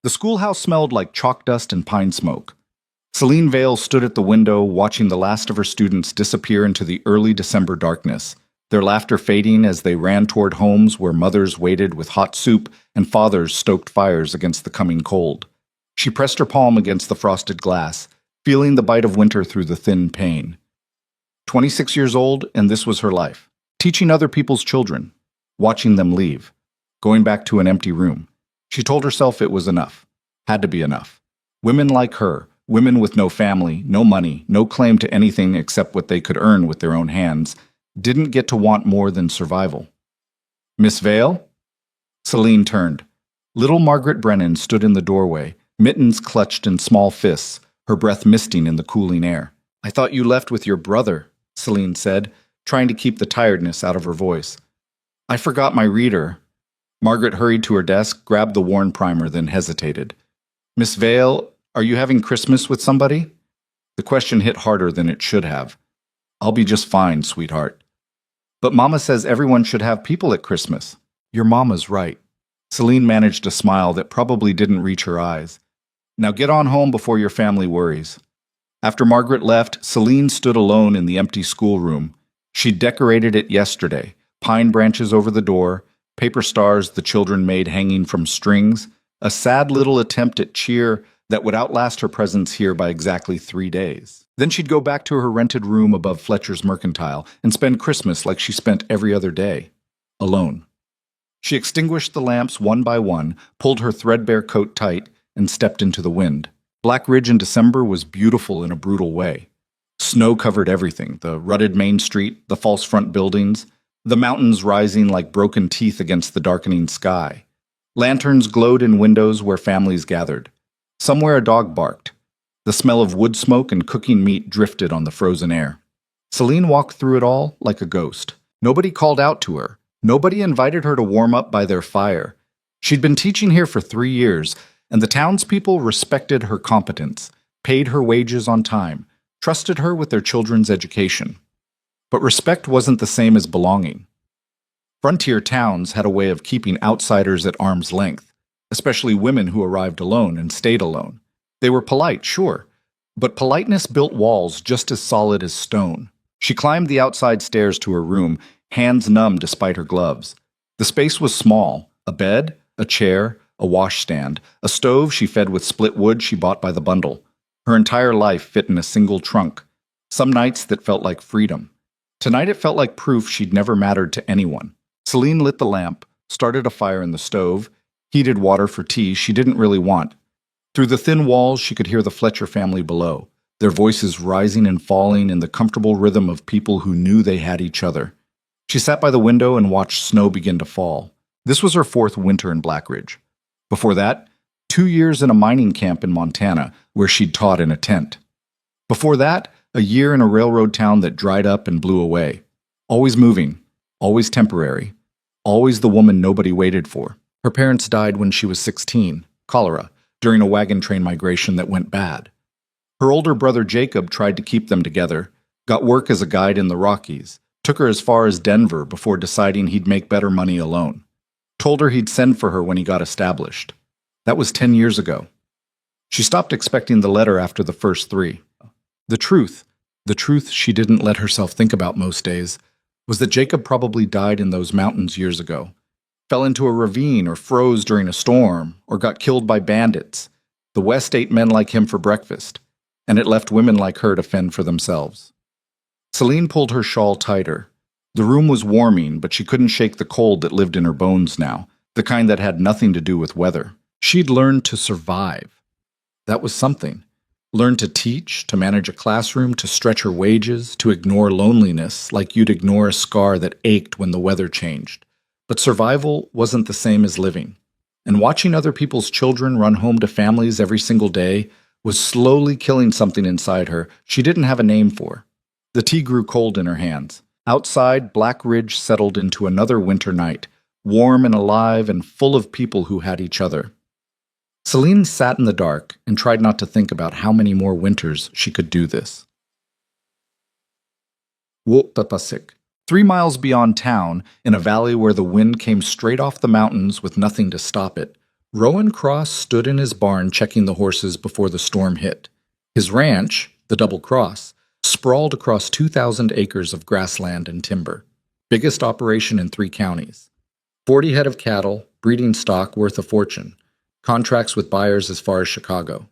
The schoolhouse smelled like chalk dust and pine smoke. Celine Vale stood at the window, watching the last of her students disappear into the early December darkness, their laughter fading as they ran toward homes where mothers waited with hot soup and fathers stoked fires against the coming cold. She pressed her palm against the frosted glass, feeling the bite of winter through the thin pane. 26 years old, and this was her life. Teaching other people's children, watching them leave, going back to an empty room. She told herself it was enough, had to be enough. Women like her, women with no family, no money, no claim to anything except what they could earn with their own hands, didn't get to want more than survival. Miss Vale? Celine turned. Little Margaret Brennan stood in the doorway, mittens clutched in small fists, her breath misting in the cooling air. I thought you left with your brother, Celine said, trying to keep the tiredness out of her voice. I forgot my reader. Margaret hurried to her desk, grabbed the worn primer, then hesitated. Miss Vale, are you having Christmas with somebody? The question hit harder than it should have. I'll be just fine, sweetheart. But Mama says everyone should have people at Christmas. Your Mama's right. Celine managed a smile that probably didn't reach her eyes. Now get on home before your family worries. After Margaret left, Celine stood alone in the empty schoolroom. She'd decorated it yesterday, pine branches over the door, paper stars the children made hanging from strings, a sad little attempt at cheer that would outlast her presence here by exactly 3 days. Then she'd go back to her rented room above Fletcher's Mercantile and spend Christmas like she spent every other day, alone. She extinguished the lamps one by one, pulled her threadbare coat tight, and stepped into the wind. Black Ridge in December was beautiful in a brutal way. Snow covered everything, the rutted main street, the false front buildings, the mountains rising like broken teeth against the darkening sky. Lanterns glowed in windows where families gathered. Somewhere a dog barked. The smell of wood smoke and cooking meat drifted on the frozen air. Celine walked through it all like a ghost. Nobody called out to her. Nobody invited her to warm up by their fire. She'd been teaching here for 3 years, and the townspeople respected her competence, paid her wages on time, trusted her with their children's education. But respect wasn't the same as belonging. Frontier towns had a way of keeping outsiders at arm's length, especially women who arrived alone and stayed alone. They were polite, sure, but politeness built walls just as solid as stone. She climbed the outside stairs to her room, hands numb despite her gloves. The space was small, a bed, a chair, a washstand, a stove she fed with split wood she bought by the bundle. Her entire life fit in a single trunk. Some nights that felt like freedom. Tonight it felt like proof she'd never mattered to anyone. Celine lit the lamp, started a fire in the stove, heated water for tea she didn't really want. Through the thin walls she could hear the Fletcher family below, their voices rising and falling in the comfortable rhythm of people who knew they had each other. She sat by the window and watched snow begin to fall. This was her 4th winter in Black Ridge. Before that, 2 years in a mining camp in Montana, where she'd taught in a tent. Before that, a year in a railroad town that dried up and blew away. Always moving, always temporary, always the woman nobody waited for. Her parents died when she was 16, cholera, during a wagon train migration that went bad. Her older brother Jacob tried to keep them together, got work as a guide in the Rockies, took her as far as Denver before deciding he'd make better money alone. Told her he'd send for her when he got established. That was 10 years ago. She stopped expecting the letter after the first 3. The truth she didn't let herself think about most days, was that Jacob probably died in those mountains years ago. Fell into a ravine or froze during a storm or got killed by bandits. The West ate men like him for breakfast, and it left women like her to fend for themselves. Celine pulled her shawl tighter. The room was warming, but she couldn't shake the cold that lived in her bones now, the kind that had nothing to do with weather. She'd learned to survive. That was something. Learned to teach, to manage a classroom, to stretch her wages, to ignore loneliness like you'd ignore a scar that ached when the weather changed. But survival wasn't the same as living. And watching other people's children run home to families every single day was slowly killing something inside her she didn't have a name for. The tea grew cold in her hands. Outside, Black Ridge settled into another winter night, warm and alive and full of people who had each other. Celine sat in the dark and tried not to think about how many more winters she could do this. Wotapasik. 3 miles beyond town, in a valley where the wind came straight off the mountains with nothing to stop it, Rowan Cross stood in his barn checking the horses before the storm hit. His ranch, the Double Cross, sprawled across 2,000 acres of grassland and timber. Biggest operation in 3 counties. 40 head of cattle, breeding stock worth a fortune, contracts with buyers as far as Chicago.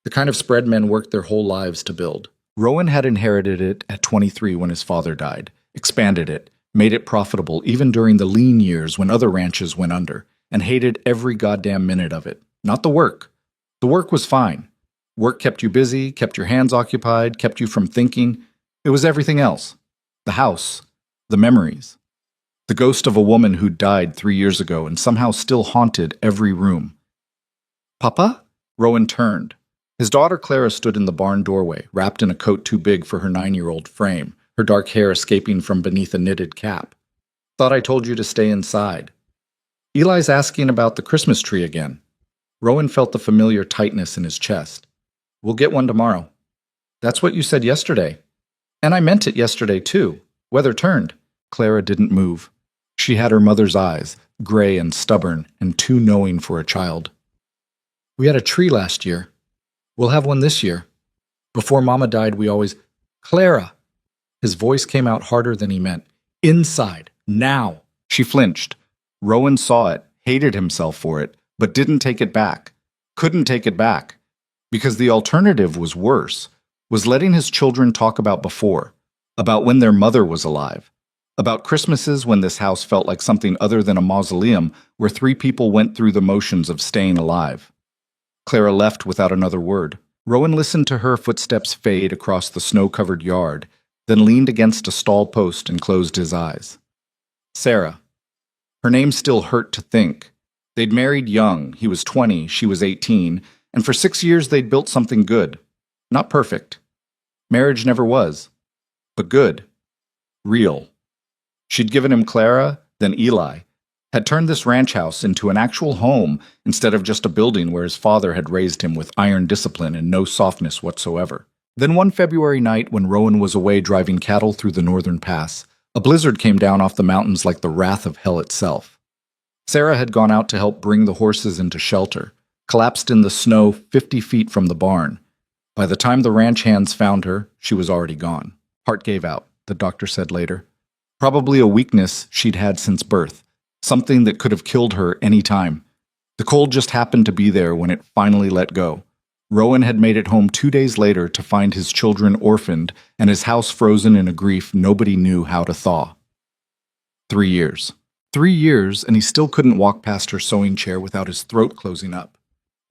The kind of spread men worked their whole lives to build. Rowan had inherited it at 23 when his father died, expanded it, made it profitable even during the lean years when other ranches went under, and hated every goddamn minute of it. Not the work. The work was fine. Work kept you busy, kept your hands occupied, kept you from thinking. It was everything else. The house. The memories. The ghost of a woman who died 3 years ago and somehow still haunted every room. Papa? Rowan turned. His daughter Clara stood in the barn doorway, wrapped in a coat too big for her 9-year-old frame, her dark hair escaping from beneath a knitted cap. Thought I told you to stay inside. Eli's asking about the Christmas tree again. Rowan felt the familiar tightness in his chest. We'll get one tomorrow. That's what you said yesterday. And I meant it yesterday, too. Weather turned. Clara didn't move. She had her mother's eyes, gray and stubborn and too knowing for a child. We had a tree last year. We'll have one this year. Before Mama died, we always... Clara! His voice came out harder than he meant. Inside. Now. She flinched. Rowan saw it, hated himself for it, but didn't take it back. Couldn't take it back. Because the alternative was worse, was letting his children talk about before, about when their mother was alive, about Christmases when this house felt like something other than a mausoleum where 3 people went through the motions of staying alive. Clara left without another word. Rowan listened to her footsteps fade across the snow-covered yard, then leaned against a stall post and closed his eyes. Sarah. Her name still hurt to think. They'd married young. He was 20, she was 18, and for 6 years they'd built something good. Not perfect. Marriage never was. But good. Real. She'd given him Clara, then Eli, had turned this ranch house into an actual home instead of just a building where his father had raised him with iron discipline and no softness whatsoever. Then one February night when Rowan was away driving cattle through the northern pass, a blizzard came down off the mountains like the wrath of hell itself. Sarah had gone out to help bring the horses into shelter, collapsed in the snow 50 feet from the barn. By the time the ranch hands found her, she was already gone. Heart gave out, the doctor said later. Probably a weakness she'd had since birth, something that could have killed her any time. The cold just happened to be there when it finally let go. Rowan had made it home 2 days later to find his children orphaned and his house frozen in a grief nobody knew how to thaw. 3 years. 3 years, and he still couldn't walk past her sewing chair without his throat closing up.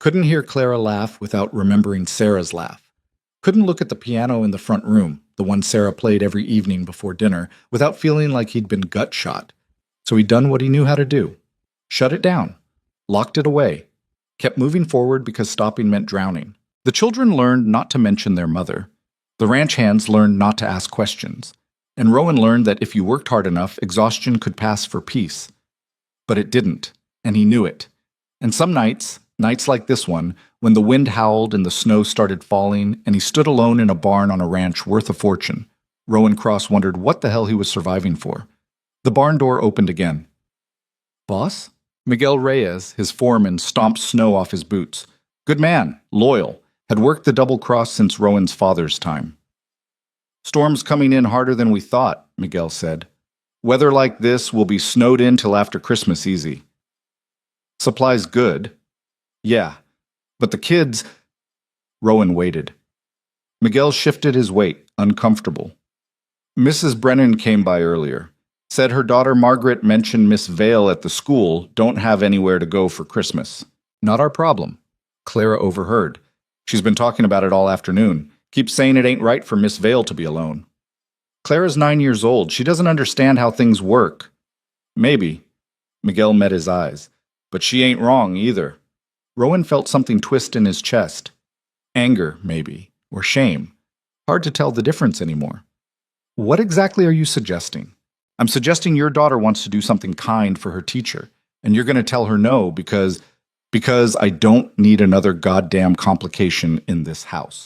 Couldn't hear Clara laugh without remembering Sarah's laugh. Couldn't look at the piano in the front room, the one Sarah played every evening before dinner, without feeling like he'd been gut shot. So he'd done what he knew how to do. Shut it down. Locked it away. Kept moving forward because stopping meant drowning. The children learned not to mention their mother. The ranch hands learned not to ask questions. And Rowan learned that if you worked hard enough, exhaustion could pass for peace. But it didn't, and he knew it. And some nights like this one, when the wind howled and the snow started falling, and he stood alone in a barn on a ranch worth a fortune, Rowan Cross wondered what the hell he was surviving for. The barn door opened again. Boss? Miguel Reyes, his foreman, stomped snow off his boots. Good man, loyal, had worked the Double Cross since Rowan's father's time. Storm's coming in harder than we thought, Miguel said. Weather like this will be snowed in till after Christmas easy. Supplies good. Yeah, but the kids... Rowan waited. Miguel shifted his weight, uncomfortable. Mrs. Brennan came by earlier. Said her daughter Margaret mentioned Miss Vale at the school don't have anywhere to go for Christmas. Not our problem. Clara overheard. She's been talking about it all afternoon. Keeps saying it ain't right for Miss Vale to be alone. Clara's 9 years old. She doesn't understand how things work. Maybe. Miguel met his eyes. But she ain't wrong either. Rowan felt something twist in his chest. Anger, maybe, or shame. Hard to tell the difference anymore. What exactly are you suggesting? I'm suggesting your daughter wants to do something kind for her teacher, and you're going to tell her no because I don't need another goddamn complication in this house.